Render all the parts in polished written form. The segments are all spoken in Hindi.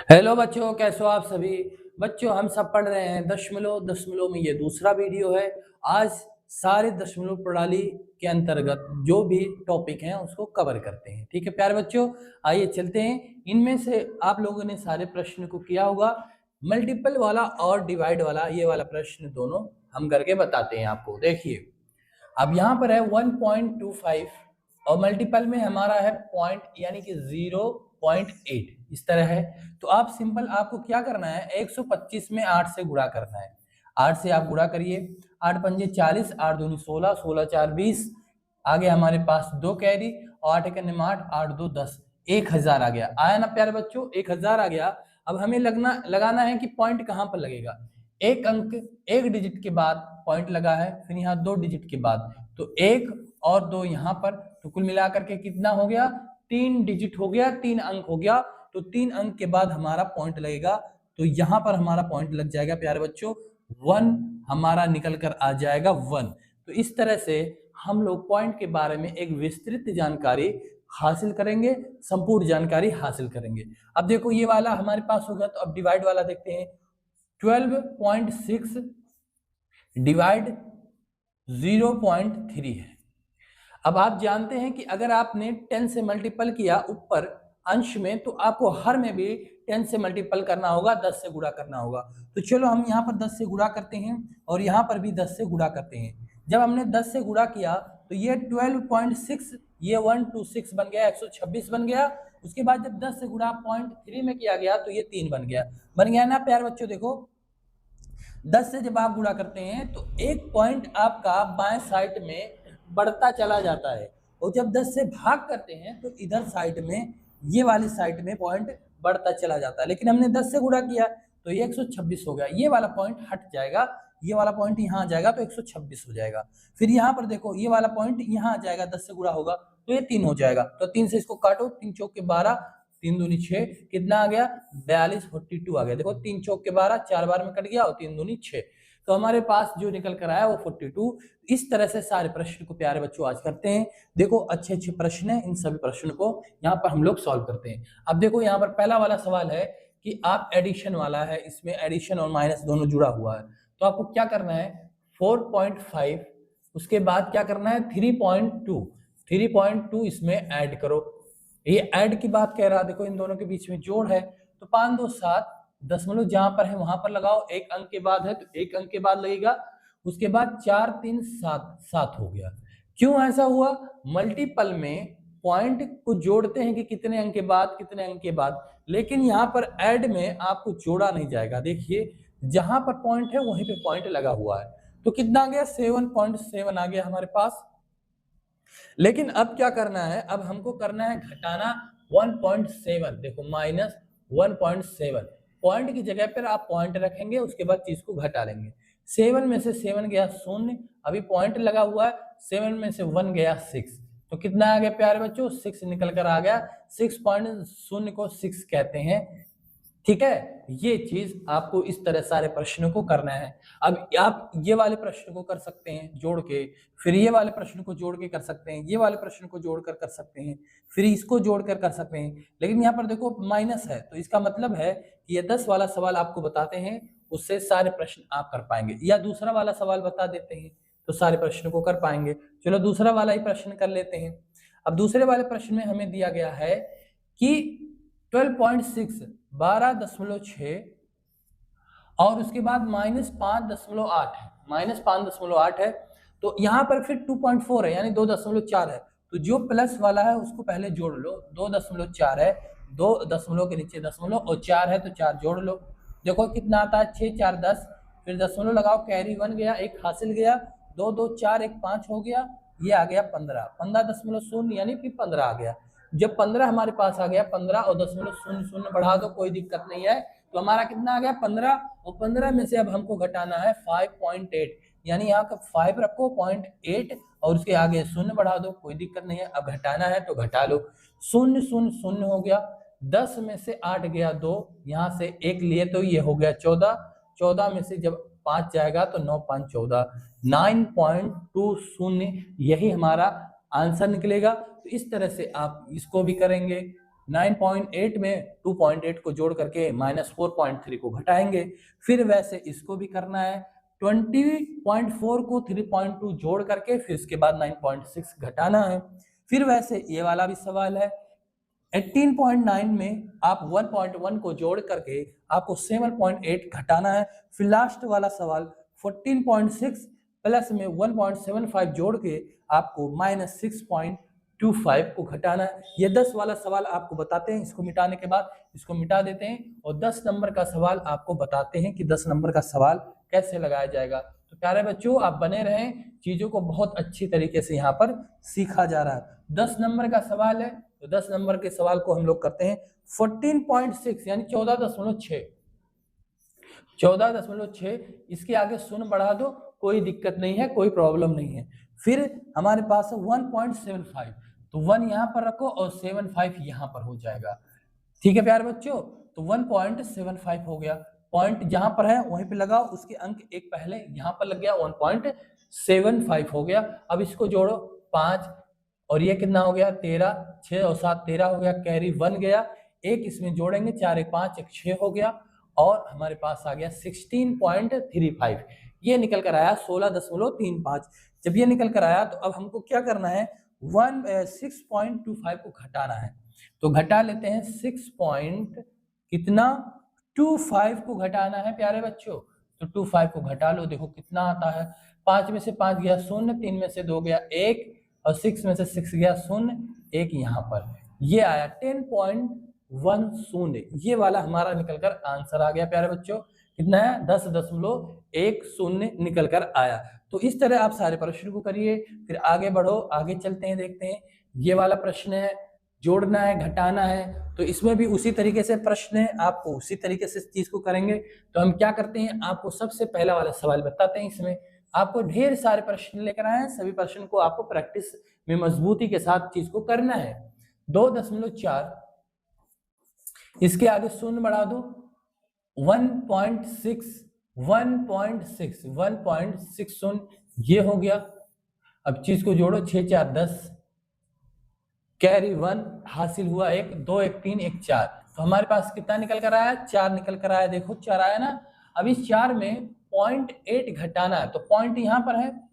हेलो बच्चों, कैसे हो आप सभी। बच्चों, हम सब पढ़ रहे हैं दशमलव। दशमलव में ये दूसरा वीडियो है। आज सारे दशमलव प्रणाली के अंतर्गत जो भी टॉपिक हैं उसको कवर करते हैं। ठीक है प्यारे बच्चों, आइए चलते हैं। इनमें से आप लोगों ने सारे प्रश्न को किया होगा। मल्टीपल वाला और डिवाइड वाला, ये वाला प्रश्न दोनों हम करके बताते हैं आपको। देखिए, अब यहाँ पर है 1.25 और मल्टीपल में हमारा है पॉइंट यानी कि 0.8 इस तरह है। तो आप सिंपल, आपको क्या करना है, 125 में 8 से गुणा करना है। 8 से आप गुणा करिए। 8 पंजे 40, 8 दूनी 16, 16 4 20। आगे हमारे पास 2 कैरी और 8 एक 8, 8 2 10। 1000 आ गया। आया ना प्यारे बच्चों, 1000 आ गया। अब हमें लगाना है कि पॉइंट कहाँ पर लगेगा। एक अंक, एक डिजिट के बाद पॉइंट लगा है, फिर यहाँ 2 डिजिट के बाद, तो 1 और 2 यहाँ पर, तो कुल मिलाकर के कितना हो गया, 3 डिजिट हो गया, 3 अंक हो गया। तो 3 अंक के बाद हमारा पॉइंट लगेगा, तो यहाँ पर हमारा पॉइंट लग जाएगा प्यारे बच्चों 1, हमारा निकल कर आ जाएगा 1। तो इस तरह से हम लोग पॉइंट के बारे में एक विस्तृत जानकारी हासिल करेंगे, संपूर्ण जानकारी हासिल करेंगे। अब देखो, ये वाला हमारे पास हो गया, तो अब डिवाइड वाला देखते हैं। 12.6 डिवाइड 0.3 है। अब आप जानते हैं कि अगर आपने 10 से मल्टीपल किया ऊपर अंश में, तो आपको हर में भी 10 से मल्टीपल करना होगा, 10 से गुणा करना होगा। तो चलो हम यहाँ पर 10 से गुणा करते हैं और यहाँ पर भी 10 से गुणा करते हैं। जब हमने 10 से गुणा किया तो ये 12.6, ये 126 बन गया, 126 बन गया। उसके बाद जब 10 से गुणा 0.3 में किया गया तो ये 3 बन गया ना प्यारे बच्चों। देखो, 10 से जब आप गुणा करते हैं तो एक पॉइंट आपका बाएं साइड में बढ़ता चला जाता है, और जब 10 से भाग करते हैं तो इधर साइड में, ये वाली साइड में पॉइंट बढ़ता चला जाता है। लेकिन हमने 10 से गुणा किया तो ये 126 हो गया, ये वाला पॉइंट हट जाएगा, ये वाला पॉइंट यहाँ आ जाएगा तो 126 हो जाएगा। फिर यहाँ पर देखो, ये वाला पॉइंट यहाँ आ जाएगा, 10 से गुणा होगा तो ये 3 हो जाएगा। तो 3 से इसको काटो, 3 चौक के 12, 3 दूनी 6, कितना आ गया 42, 42 आ गया। देखो 3 चौक के 12, 4 बार में कट गया, और 3 दूनी 6, तो हमारे पास जो निकल कर आया वो 42। इस तरह से सारे प्रश्न को प्यारे बच्चों आज करते हैं। देखो, अच्छे अच्छे प्रश्न हैं, इन सभी प्रश्नों को यहाँ पर हम लोग सॉल्व करते हैं। अब देखो, यहाँ पर पहला वाला सवाल है कि आप एडिशन वाला है, इसमें एडिशन और माइनस दोनों जुड़ा हुआ है। तो आपको क्या करना है, 4.5, उसके बाद क्या करना है 3.2 इसमें ऐड करो। ये ऐड की बात कह रहा, देखो इन दोनों के बीच में जोड़ है, तो 5 2 7, दशमलव जहां पर है वहां पर लगाओ। एक अंक के बाद है तो एक अंक के बाद लगेगा। उसके बाद 4 3 7, 7 हो गया। क्यों ऐसा हुआ, मल्टीपल में पॉइंट को जोड़ते हैं कि कितने अंक के बाद कितने अंक के बाद, लेकिन यहाँ पर ऐड में आपको जोड़ा नहीं जाएगा। देखिए, जहां पर पॉइंट है वहीं पे पॉइंट लगा हुआ है, तो कितना आ गया 7.7 आ गया हमारे पास। लेकिन अब क्या करना है, अब हमको करना है घटाना 1.7। देखो, माइनस 1.7, पॉइंट की जगह पर आप पॉइंट रखेंगे, उसके बाद चीज को घटा लेंगे। 7 में से 7 गया 0, अभी पॉइंट लगा हुआ है, 7 में से 1 गया 6, तो कितना आ गया प्यारे बच्चों 6 निकल कर आ गया। 6.0 को 6 कहते हैं। ठीक है, ये चीज आपको इस तरह सारे प्रश्नों को करना है। अब आप ये वाले प्रश्न को कर सकते हैं जोड़ के, फिर ये वाले प्रश्न को जोड़ के कर सकते हैं, ये वाले प्रश्न को जोड़कर कर सकते हैं, फिर इसको जोड़कर कर सकते हैं। लेकिन यहाँ पर देखो माइनस है, तो इसका मतलब है कि ये 10 वाला सवाल आपको बताते हैं, उससे सारे प्रश्न आप कर पाएंगे, या दूसरा वाला सवाल बता देते हैं तो सारे प्रश्न को कर पाएंगे। चलो दूसरा वाला ही प्रश्न कर लेते हैं। अब दूसरे वाले प्रश्न में हमें दिया गया है कि 12.6 12.6 और उसके बाद -5.8 है, -5.8 है। तो यहाँ पर फिर 2.4 है, यानी 2.4 है। तो जो प्लस वाला है उसको पहले जोड़ लो, 2.4 है, 2 दशमलव के नीचे दशमलव और 4 है तो 4 जोड़ लो। देखो कितना आता है, 6 4 10, फिर दशमलव लगाओ, कैरी 1 गया, एक हासिल गया, 2 2 4 1 5 हो गया, ये आ गया 15, 15.0 यानी फिर 15 आ गया। जब 15 हमारे पास आ गया, 15 और 0.00 बढ़ा दो, कोई दिक्कत नहीं है, तो हमारा कितना आ गया 15, और 15 में से अब हमको घटाना है 5.8, यानी यहाँ का 5 रखो, 0.8 और उसके आगे 0 बढ़ा दो, कोई दिक्कत नहीं है। अब घटाना है तो घटा लो, 0 0 0 हो गया। 10 में से 8 गया 2, यहाँ से 1 लिए तो ये हो गया 14, 14 में से जब 5 जाएगा तो 9 5 14, 9.20 यही हमारा आंसर निकलेगा। तो इस तरह से आप इसको भी करेंगे, 9.8 में 2.8 को जोड़ करके -4.3 को घटाएंगे। फिर वैसे इसको भी करना है, 20.4 को 3.2 जोड़ करके फिर उसके बाद 9.6 घटाना है। फिर वैसे ये वाला भी सवाल है, 18.9 में आप 1.1 को जोड़ करके आपको 7.8 घटाना है। फिर लास्ट वाला सवाल 14.6 प्लस में 1.75 जोड़ के आपको -6.25 को घटाना है। ये 10 वाला सवाल आपको बताते हैं, इसको मिटाने के बाद इसको मिटा देते हैं और 10 नंबर का सवाल आपको बताते हैं कि 10 नंबर का सवाल कैसे लगाया जाएगा। तो प्यारे बच्चों, आप बने रहें, चीजों को बहुत अच्छी तरीके से यहाँ पर सीखा जा रहा है। 10 नंबर का सवाल है, तो 10 नंबर के सवाल को हम लोग करते हैं। 14.6 यानी 14.6, 14.6, इसके आगे शून्य बढ़ा दो, कोई दिक्कत नहीं है, कोई प्रॉब्लम नहीं है। फिर हमारे पास है 1.75, तो 1 यहाँ पर रखो और 75 यहाँ पर हो जाएगा। ठीक है प्यारे बच्चों, तो 1.75 हो गया। पॉइंट जहां पर है वहीं पे लगाओ, उसके अंक एक पहले यहाँ पर लग गया, 1.75 हो गया। अब इसको जोड़ो 5 और ये कितना हो गया 13, 6 और 7 13 हो गया, कैरी 1 गया, एक इसमें जोड़ेंगे 4 1 5 1 6 हो गया और हमारे पास आ गया 16.35। ये निकल कर आया 16.35। जब ये निकल कर आया तो अब हमको क्या करना है, 6.25 को घटाना है। तो घटा लेते हैं, 6.25 को घटाना है प्यारे बच्चों। तो 25 को घटा लो, देखो कितना आता है। 5 में से 5 गया 0, 3 में से 2 गया 1 और 6 में से 6 गया 0, 1 यहाँ पर, ये आया 10.10। ये वाला हमारा निकल कर आंसर आ गया प्यारे बच्चों। कितना है, 10.10 निकल कर आया। तो इस तरह आप सारे प्रश्न को करिए, फिर आगे बढ़ो, आगे चलते हैं, देखते हैं। ये वाला प्रश्न है, जोड़ना है, घटाना है, तो इसमें भी उसी तरीके से प्रश्न है, आपको उसी तरीके से चीज को करेंगे। तो हम क्या करते हैं, आपको सबसे पहला वाला सवाल बताते हैं। इसमें आपको ढेर सारे प्रश्न लेकर आए हैं, सभी प्रश्न को आपको प्रैक्टिस में मजबूती के साथ चीज को करना है। 2.4, इसके आगे शून्य बढ़ा दो, 1.60, ये हो गया। अब चीज को जोड़ो, 6 4 10, कैरी 1 हासिल हुआ, 1 2 1 3 1 4। तो हमारे पास कितना निकल कर आया, 4 निकल कर आया। देखो 4 आया ना। अब इस 4 में 0.8 घटाना है, तो पॉइंट यहाँ पर है,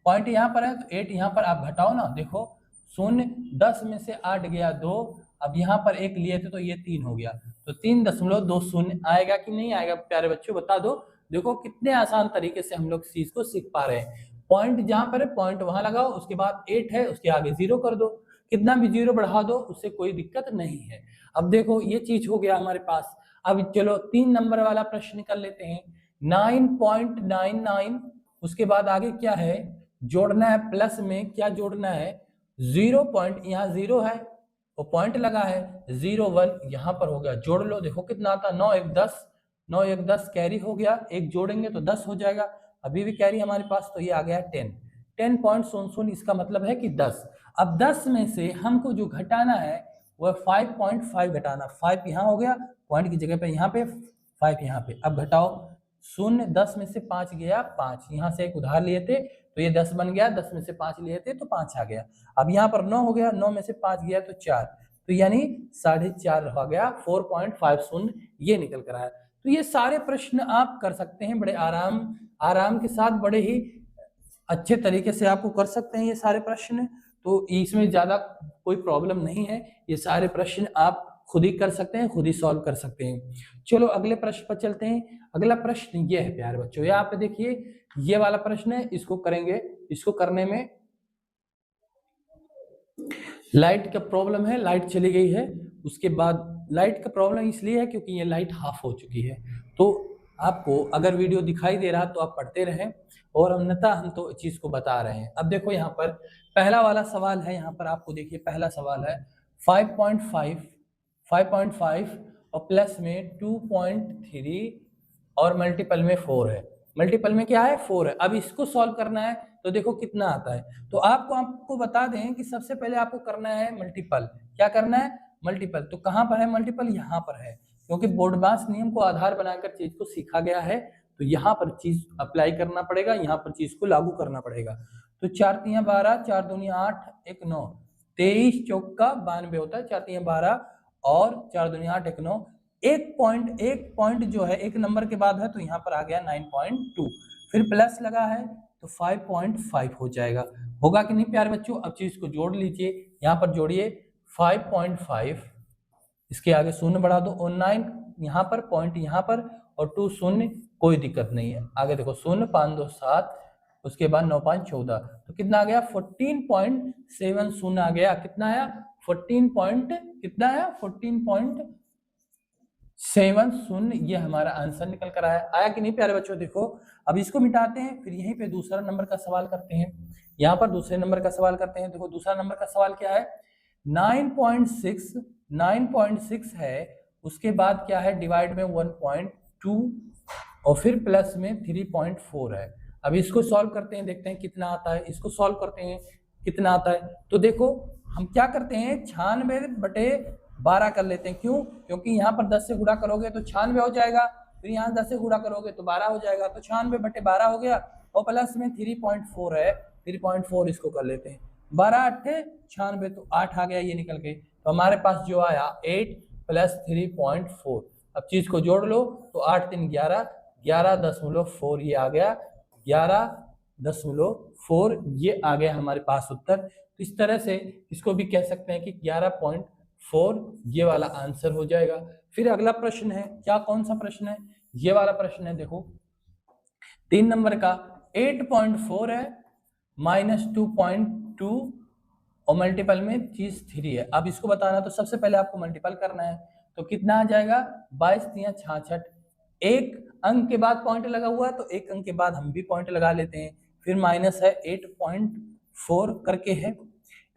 पॉइंट यहाँ पर है, तो 8 यहाँ पर आप घटाओ ना। देखो 0, 10 में से 8 गया 2, अब यहाँ पर 1 लिए थे तो ये 3 हो गया, तो 3.20 आएगा कि नहीं आएगा प्यारे बच्चों, बता दो। देखो कितने आसान तरीके से हम लोग चीज को सीख पा रहे हैं। पॉइंट जहां पर है पॉइंट वहां लगाओ, उसके बाद 8 है उसके आगे 0 कर दो, कितना भी 0 बढ़ा दो, उससे कोई दिक्कत नहीं है। अब देखो ये चीज हो गया हमारे पास। अब चलो 3 नंबर वाला प्रश्न कर लेते हैं। 9.99, उसके बाद आगे क्या है, जोड़ना है, प्लस में क्या जोड़ना है, 0 पॉइंट, यहाँ 0 है वो पॉइंट लगा है, 0 1 यहाँ पर हो गया, जोड़ लो। देखो कितना आता, 9 1 10, 9 1 10 कैरी हो गया, एक जोड़ेंगे तो 10 हो जाएगा, अभी भी कैरी हमारे पास, तो ये आ गया 10, 10.00, इसका मतलब है कि 10। अब 10 में से हमको जो घटाना है वह 5.5 घटाना, 5 यहाँ हो गया, पॉइंट की जगह पे यहाँ पे 5 यहाँ पे। अब घटाओ, 0 10 में से 5 गया 5, यहाँ से एक उधार लिए थे तो ये 10 बन गया, 10 में से 5 लिए थे तो 5 आ गया। अब यहाँ पर 9 हो गया, 9 में से 5 गया तो 4, तो यानी 4.5 हो गया, 4.50 ये निकल कर आया। तो ये सारे प्रश्न आप कर सकते हैं बड़े आराम के साथ, बड़े ही अच्छे तरीके से आपको कर सकते हैं ये सारे प्रश्न। तो इसमें ज्यादा कोई प्रॉब्लम नहीं है, ये सारे प्रश्न आप खुद ही कर सकते हैं, खुद ही सॉल्व कर सकते हैं। चलो अगले प्रश्न पर चलते हैं। अगला प्रश्न ये है प्यारे बच्चों, यहाँ पे देखिए ये वाला प्रश्न है, इसको करेंगे। इसको करने में लाइट का प्रॉब्लम है, लाइट चली गई है। उसके बाद लाइट का प्रॉब्लम इसलिए है क्योंकि ये लाइट हाफ हो चुकी है। तो आपको अगर वीडियो दिखाई दे रहा तो आप पढ़ते रहें, और अन्यथा हम तो चीज को बता रहे हैं। अब देखो यहाँ पर पहला वाला सवाल है, यहाँ पर आपको देखिए पहला सवाल है 5.5 और प्लस में 2.3 और मल्टीपल में 4 है। मल्टीपल में क्या है, 4 है। अब इसको सॉल्व करना है तो देखो कितना आता है। तो आपको बता दें कि सबसे पहले आपको करना है मल्टीपल। क्या करना है, मल्टीपल। तो कहाँ पर है मल्टीपल, यहाँ पर है, क्योंकि बोर्डमास नियम को आधार बनाकर चीज को सीखा गया है, तो यहाँ पर चीज अप्लाई करना पड़ेगा, यहाँ पर चीज को लागू करना पड़ेगा। तो 4 3 12, 4 2 8 1 9, 23 चौका 92 होता है, 4 3 12 और 4 दूनी 8 1 9, एक पॉइंट जो है एक नंबर के बाद है तो यहाँ पर आ गया 9.2, फिर प्लस लगा है तो 5.5 हो जाएगा। होगा कि नहीं प्यारे बच्चों? अब चीज को जोड़ लीजिए, यहाँ पर जोड़िए 5.5, इसके आगे शून्य बढ़ा दो और 9 यहाँ पर, पॉइंट यहाँ पर और 2 शून्य, कोई दिक्कत नहीं है। आगे देखो शून्य 5 2 7, उसके बाद 9 5 14, तो कितना आ गया 14.70 आ गया। कितना आया 14.70, ये हमारा आंसर निकल कर आया। आया कि नहीं प्यारे बच्चों? देखो अब इसको मिटाते हैं, फिर यहीं पे दूसरा नंबर का सवाल करते हैं। यहाँ पर दूसरे नंबर का सवाल करते हैं। देखो दूसरा नंबर का सवाल क्या है, 9.6 है, उसके बाद क्या है डिवाइड में 1.2 और फिर प्लस में 3.4 है। अब इसको सॉल्व करते हैं, देखते हैं कितना आता है। इसको सॉल्व करते हैं कितना आता है। तो देखो हम क्या करते हैं, 96/12 कर लेते हैं। क्यों? क्योंकि यहाँ पर 10 से गुणा करोगे तो 96 हो जाएगा, फिर यहाँ 10 से गुणा करोगे तो 12 हो जाएगा, तो 96/12 हो गया और प्लस में 3.4 है, 3.4 इसको कर लेते हैं। 12 8 96, तो 8 आ गया ये निकल के। तो हमारे पास जो आया 8 + 3.4। अब चीज को जोड़ लो तो 8 3 11, 11.4 ये आ गया, 11.4 ये आ गया हमारे पास उत्तर। तो इस तरह से इसको भी कह सकते हैं कि 11.4 ये वाला आंसर हो जाएगा। फिर अगला प्रश्न है, क्या कौन सा प्रश्न है? ये वाला प्रश्न है। देखो 3 नंबर का 8.4 है, -2.2 और मल्टीपल में चीज 3 है। अब इसको बताना तो सबसे पहले आपको मल्टीपल करना है, तो कितना आ जाएगा 22 3 66। एक अंक के बाद पॉइंट लगा हुआ है तो एक अंक के बाद हम भी पॉइंट लगा लेते हैं। फिर माइनस है 8.4 करके है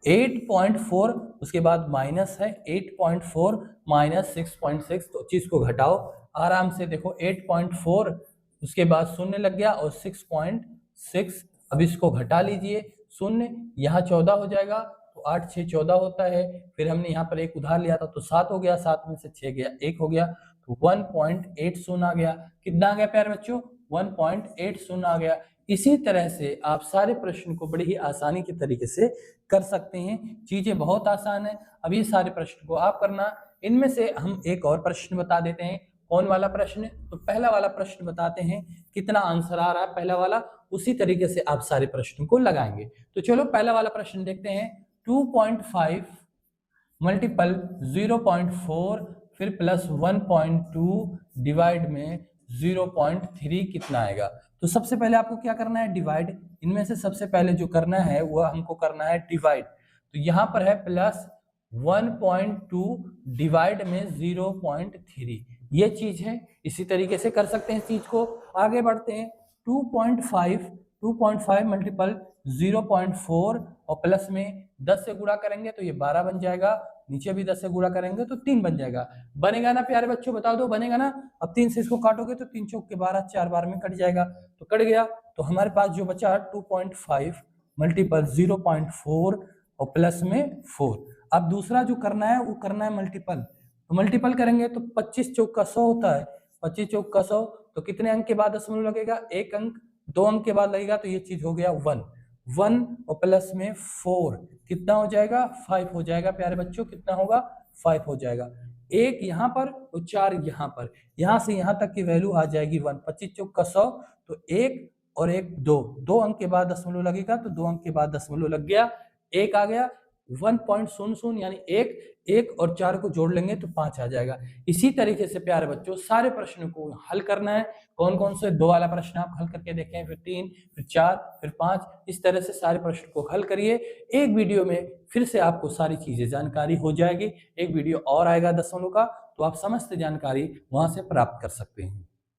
8.4, उसके बाद माइनस है 8.4 - 6.6, तो चीज को घटाओ आराम से। देखो 8.4 उसके बाद शून्य लग गया और 6.6, अब इसको घटा लीजिए, शून्य यहाँ 14 हो जाएगा, तो 8 6 14 होता है। फिर हमने यहाँ पर एक उधार लिया था तो 7 हो गया, 7 में से 6 गया 1 हो गया, तो 1.80 आ गया। कितना आ गया प्यारे बच्चों? 1.80 आ गया। इसी तरह से आप सारे प्रश्न को बड़ी ही आसानी के तरीके से कर सकते हैं। चीजें बहुत आसान है। अब ये सारे प्रश्न को आप करना। इनमें से हम एक और प्रश्न बता देते हैं। कौन वाला प्रश्न? तो पहला वाला प्रश्न बताते हैं, कितना आंसर आ रहा है पहला वाला, उसी तरीके से आप सारे प्रश्न को लगाएंगे। तो चलो पहला वाला प्रश्न देखते हैं। 2.5 मल्टीपल 0.4 फिर प्लस 1.2 डिवाइड में 0.3 कितना आएगा? तो सबसे पहले आपको क्या करना है, डिवाइड। इनमें से सबसे पहले जो करना है वह हमको करना है डिवाइड। तो यहाँ पर है प्लस 1.2 डिवाइड में 0.3, ये चीज है। इसी तरीके से कर सकते हैं चीज को। आगे बढ़ते हैं। 2.5 मल्टीपल 0.4 और प्लस में 10 से गुणा करेंगे तो ये 12 बन जाएगा, नीचे भी 10 से गुणा करेंगे तो 3 बन जाएगा। बनेगा ना प्यारे बच्चों? बता दो बनेगा ना? अब 3 से इसको काटोगे तो 3 चौक के 12, 4 बार में कट जाएगा, तो कट गया। तो हमारे पास जो बचा 2.5 मल्टीपल 0.4 और प्लस में 4। अब दूसरा जो करना है वो करना है मल्टीपल। तो मल्टीपल करेंगे तो 25 चौक का 100 होता है, 25 चौक का 100, तो कितने अंक के बाद दशमलव लगेगा? एक अंक। 2 अंक के बाद लगेगा तो ये चीज हो गया 1 और प्लस में 4 कितना हो जाएगा? 5 हो जाएगा प्यारे बच्चों। कितना होगा? 5 हो जाएगा। एक यहाँ पर और 4 यहाँ पर, यहाँ से यहाँ तक की वैल्यू आ जाएगी 1। 25 चौक का 100, तो 1 और 1 2 अंक के बाद दशमलव लगेगा, तो 2 अंक के बाद दशमलव लग गया, 1 आ गया। 1.00 यानी 1 और 4 को जोड़ लेंगे तो 5 आ जाएगा। इसी तरीके से प्यारे बच्चों सारे प्रश्नों को हल करना है। कौन कौन से? 2 वाला प्रश्न आप हल करके देखें, फिर 3, फिर 4, फिर 5, इस तरह से सारे प्रश्न को हल करिए। एक वीडियो में फिर से आपको सारी चीजें जानकारी हो जाएगी। एक वीडियो और आएगा दशमलव का, तो आप समस्त जानकारी वहां से प्राप्त कर सकते हैं।